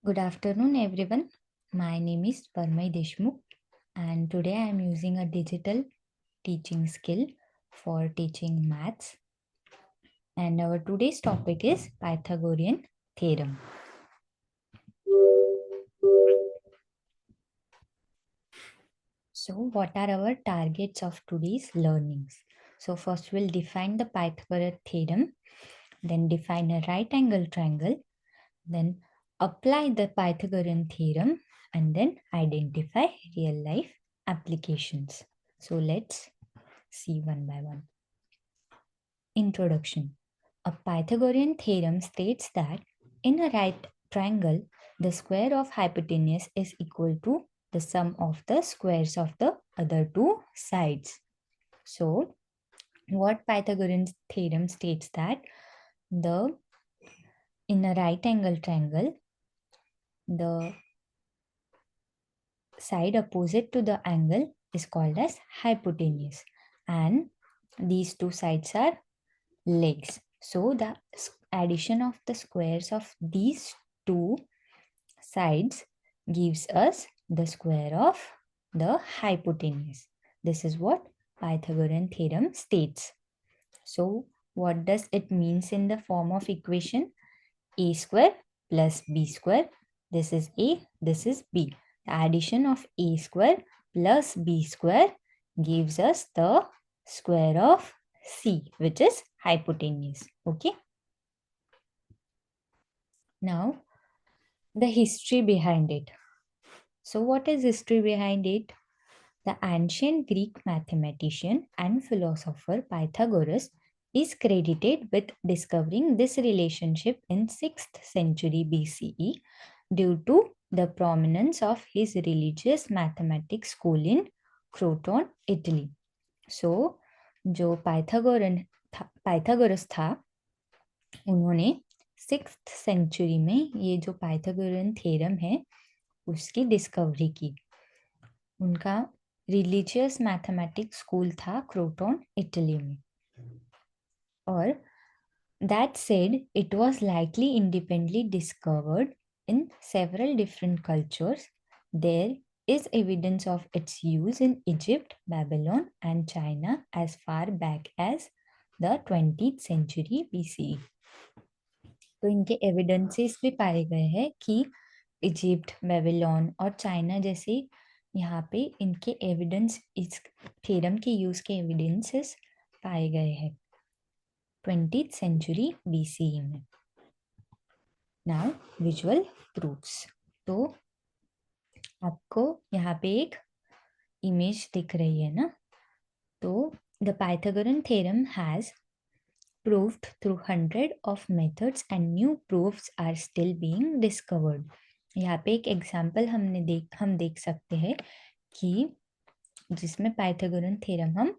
Good afternoon, everyone. My name is Parmay Deshmukh, and today I am using a digital teaching skill for teaching maths. And our today's topic is Pythagorean theorem. So, what are our targets of today's learnings? So, first we'll define the Pythagorean theorem, then define a right angle triangle, then apply the Pythagorean theorem, and then identify real life applications. So, let's see one by one. Introduction. A Pythagorean theorem states that in a right triangle, the square of hypotenuse is equal to the sum of the squares of the other two sides. So, what Pythagorean theorem states that the in a right angle triangle, the side opposite to the angle is called as hypotenuse, and these two sides are legs. So the addition of the squares of these two sides gives us the square of the hypotenuse. This is what Pythagorean theorem states. So what does it means in the form of equation? A square plus b square. This is a, this is b. The addition of a square plus b square gives us the square of c, which is hypotenuse. Okay. Now, the history behind it. So, what is history behind it? The ancient Greek mathematician and philosopher Pythagoras is credited with discovering this relationship in 6th century BCE due to the prominence of his religious mathematics school in Croton, Italy. So, जो Pythagoras था उन्होंने 6th century में ये जो Pythagorean theorem है उसकी discovery की. उनका रिलीजियस मैथमेटिक्स स्कूल था क्रोटोन इटली में. और that said, it was likely independently discovered in several different cultures. There is evidence of its use in Egypt, Babylon, and China as far back as the 20th century BCE. तो इनके evidences भी पाए गए हैं कि Egypt, Babylon और China जैसे यहाँ पे इनके एविडेंस, इस थ्योरम के यूज के एविडेंसेस पाए गए हैं 20th सेंचुरी BCE में. Now visual proofs. तो आपको यहाँ पे एक इमेज दिख रही है ना. तो the Pythagorean theorem has proved through hundred of methods and new proofs are still being discovered. यहाँ पे एक एग्जाम्पल हम देख सकते हैं कि जिसमें पाइथागोरन थ्योरम हम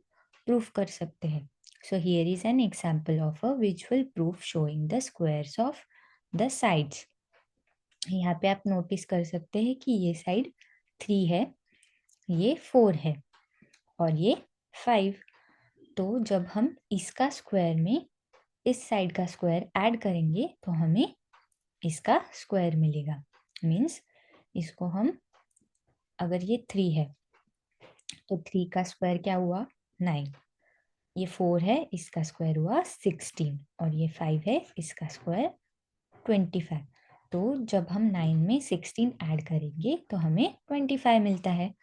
प्रूफ कर सकते हैं. So here is an example of a visual proof showing the squares of the sides. यहाँ पे आप नोटिस कर सकते हैं कि ये साइड 3 है, ये 4 है और ये 5. तो जब हम इसका स्क्वायर में इस साइड का स्क्वायर ऐड करेंगे तो हमें इसका स्क्वायर मिलेगा. मीन्स इसको हम, अगर ये 3 है तो 3 का स्क्वायर क्या हुआ 9, ये 4 है इसका स्क्वायर हुआ 16 और ये 5 है इसका स्क्वायर 25. तो जब हम 9 में 16 ऐड करेंगे तो हमें 25 मिलता है.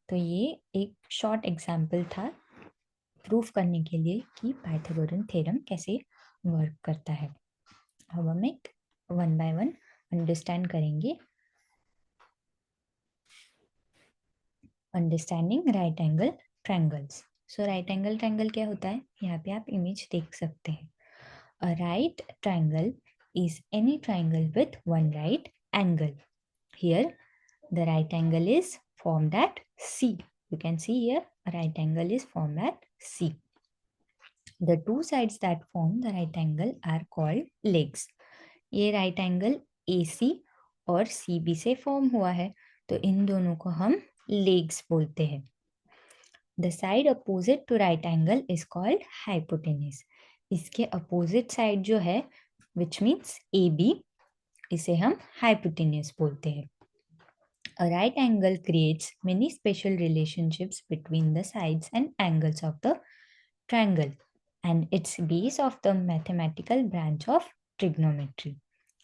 तो ये एक शॉर्ट एग्जाम्पल था प्रूफ करने के लिए कि पाइथागोरन थ्योरम कैसे वर्क करता है. अब हम एक वन बाय वन अंडरस्टैंड करेंगे. Understanding right angle triangles. So right angle triangle क्या होता है, यहाँ पे आप इमेज देख सकते हैं. A right triangle is any triangle with one right angle. Here the right angle is formed at C. You can see here a right angle is formed at C. The two sides that form the right angle are called legs. ये right angle AC और CB से form हुआ है तो इन दोनों को हम legs बोलते हैं. The side opposite to right angle is called hypotenuse. इसके opposite side जो है which means AB इसे हम हाइपोटेन्यूज बोलते हैं. A right angle creates many special relationships between the sides and angles of the triangle, and it's base of the mathematical branch of trigonometry.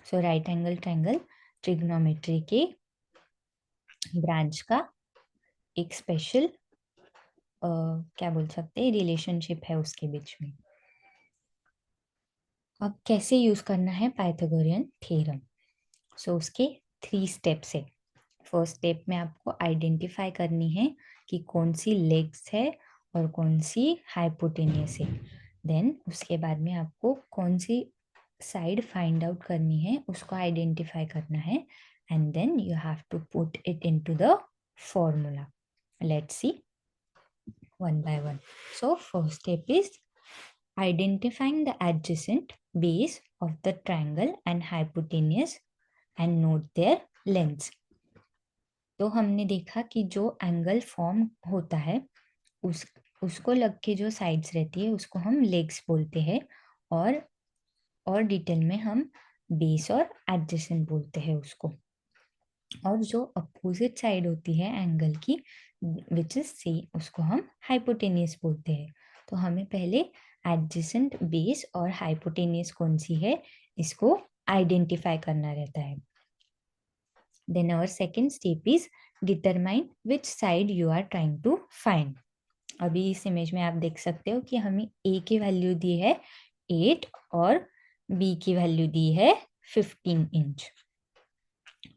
So right angle triangle trigonometry के branch का एक special क्या बोल सकते हैं relationship है उसके बीच में. अब कैसे यूज करना है पाइथागोरियन थ्योरम. सो उसके 3 स्टेप्स है. फर्स्ट स्टेप में आपको आइडेंटिफाई करनी है कि कौन सी लेग्स है और कौन सी हाइपोटेनियस है. देन उसके बाद में आपको कौन सी साइड फाइंड आउट करनी है उसको आइडेंटिफाई करना है. And then you have to put it into the formula. Let's see one by one. So first step is identifying the adjacent base of the triangle and hypotenuse and note their lengths. तो हमने देखा कि जो angle form होता है उसको लग के जो साइड्स रहती है उसको हम लेग्स बोलते हैं. और डिटेल में हम बेस और एडजेसेंट बोलते हैं उसको. और जो अपोजिट साइड होती है एंगल की विच इज सी उसको हम हाइपोटेनियस बोलते हैं. तो हमें पहले एडजेसेंट बेस और हाइपोटेनियस कौन सी है इसको आइडेंटिफाई करना रहता है. Then our second step is determine which side you are trying to find. अभी इस इमेज में आप देख सकते हो कि हमें A की वैल्यू दी है 8 और B की वैल्यू दी है 15 इंच.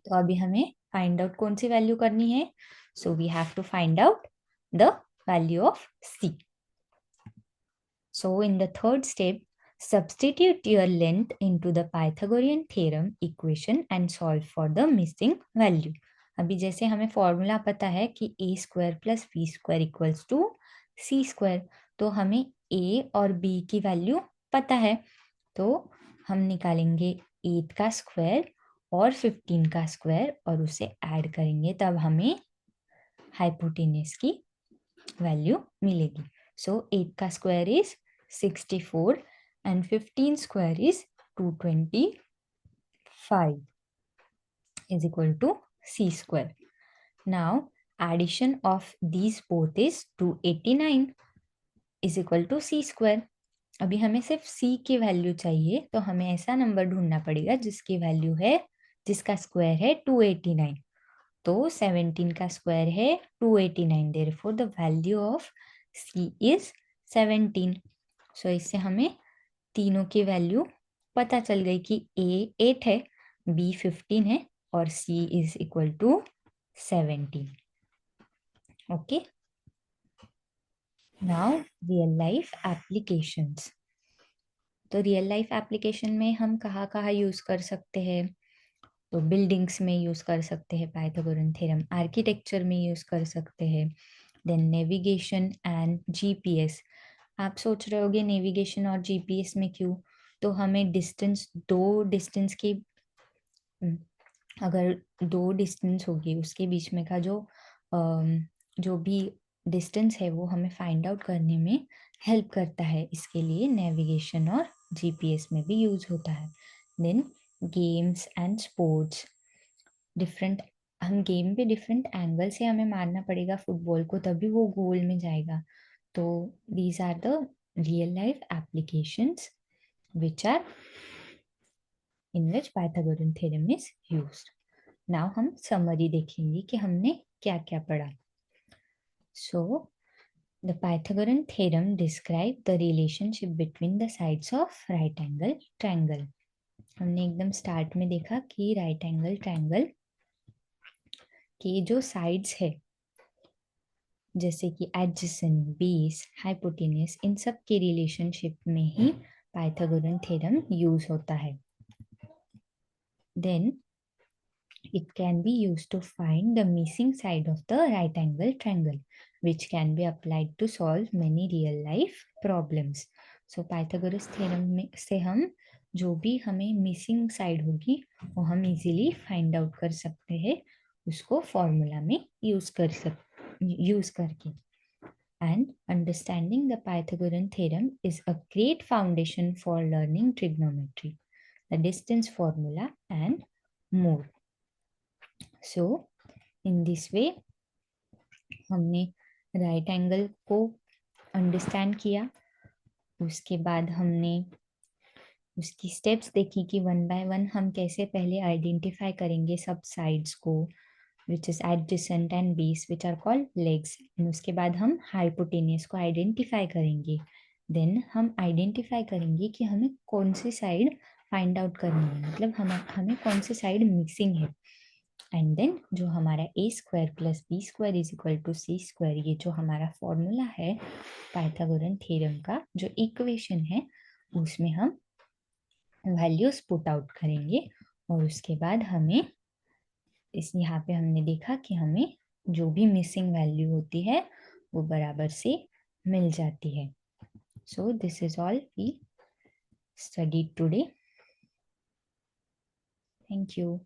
तो अभी हमें फाइंड आउट कौन सी वैल्यू करनी है. So we have to find out the value of C. So in the third step, substitute your length into the Pythagorean theorem equation and solve for the missing value. अभी जैसे हमें formula पता है कि a square plus B square equals to C square. तो हमें a और b की वैल्यू पता है. तो हम निकालेंगे 8 का स्क्वायर और 15 का स्क्वायर और उसे ऐड करेंगे तब हमें हाइपोटेन्यूज की वैल्यू मिलेगी. So 8 का square is 64 and 15 square is 225 is equal to C square. Now addition of these both is 289 is equal to C square. अभी हमें सिर्फ C की वैल्यू चाहिए तो हमें ऐसा नंबर ढूंढना पड़ेगा जिसकी वैल्यू है जिसका स्क्वायर है 289. तो 17 का स्क्वायर है 289. Therefore the value of C is 17. सो इससे हमें तीनों की वैल्यू पता चल गई कि A 8 है, B 15 है और C is equal to 17. Okay. Now real life applications. तो रियल लाइफ एप्लीकेशन में हम कहाँ यूज कर सकते हैं. तो बिल्डिंग्स में यूज कर सकते हैं पाइथागोरन थ्योरम. आर्किटेक्चर में यूज कर सकते हैं. Then navigation and GPS. आप सोच रहे होगे नेविगेशन और जीपीएस में क्यों. तो हमें दो डिस्टेंस की अगर दो डिस्टेंस होगी उसके बीच में का जो भी डिस्टेंस है वो हमें फाइंड आउट करने में हेल्प करता है. इसके लिए नेविगेशन और जीपीएस में भी यूज होता है. Then games and sports. Different हम गेम पे डिफरेंट एंगल से हमें मारना पड़ेगा फुटबॉल को तभी वो गोल में जाएगा. तो these are the real life applications which are in which Pythagorean theorem is used. Now हम summary देखेंगे कि हमने क्या क्या पढ़ा. So the Pythagorean theorem describe the relationship between the sides of right angle triangle. हमने एकदम स्टार्ट में देखा कि राइट एंगल ट्रायंगल के जो साइड्स है जैसे कि एडजेसेंट, बेस, हाइपोटेन्यूज इन सब के रिलेशनशिप में ही पाइथागोरन थ्योरम यूज होता है. Then it can be used to find the missing side of the right angle triangle which can be applied to solve many real life problems. So Pythagoras theorem में से हम जो भी हमें missing side होगी वो हम इजीली फाइंड आउट कर सकते हैं उसको फॉर्मूला में यूज करके. And understanding the Pythagorean theorem is a great foundation for learning trigonometry, the distance formula and more. So in this way हमने राइट एंगल को अंडरस्टैंड किया. उसके बाद हमने उसकी स्टेप्स देखी कि वन बाय वन हम कैसे पहले आइडेंटिफाई करेंगे सब साइड्स को, which is adjacent and base which are called legs. उसके बाद हम हाइपोटेनियस को आइडेंटिफाई करेंगे. देन हम आइडेंटिफाई करेंगे कि हमें कौन सी साइड फाइंड आउट करनी है, मतलब हमें कौन सी साइड मिक्सिंग है. एंड देन जो हमारा A square plus B square is equal to C square, ये जो हमारा फॉर्मूला है पाइथागोरन थ्योरम का, जो इक्वेशन है, उसमें हम वैल्यूज पुट आउट करेंगे. और उसके बाद हमें इस यहाँ पे हमने देखा कि हमें जो भी मिसिंग वैल्यू होती है वो बराबर से मिल जाती है. So this is all we studied today. Thank you.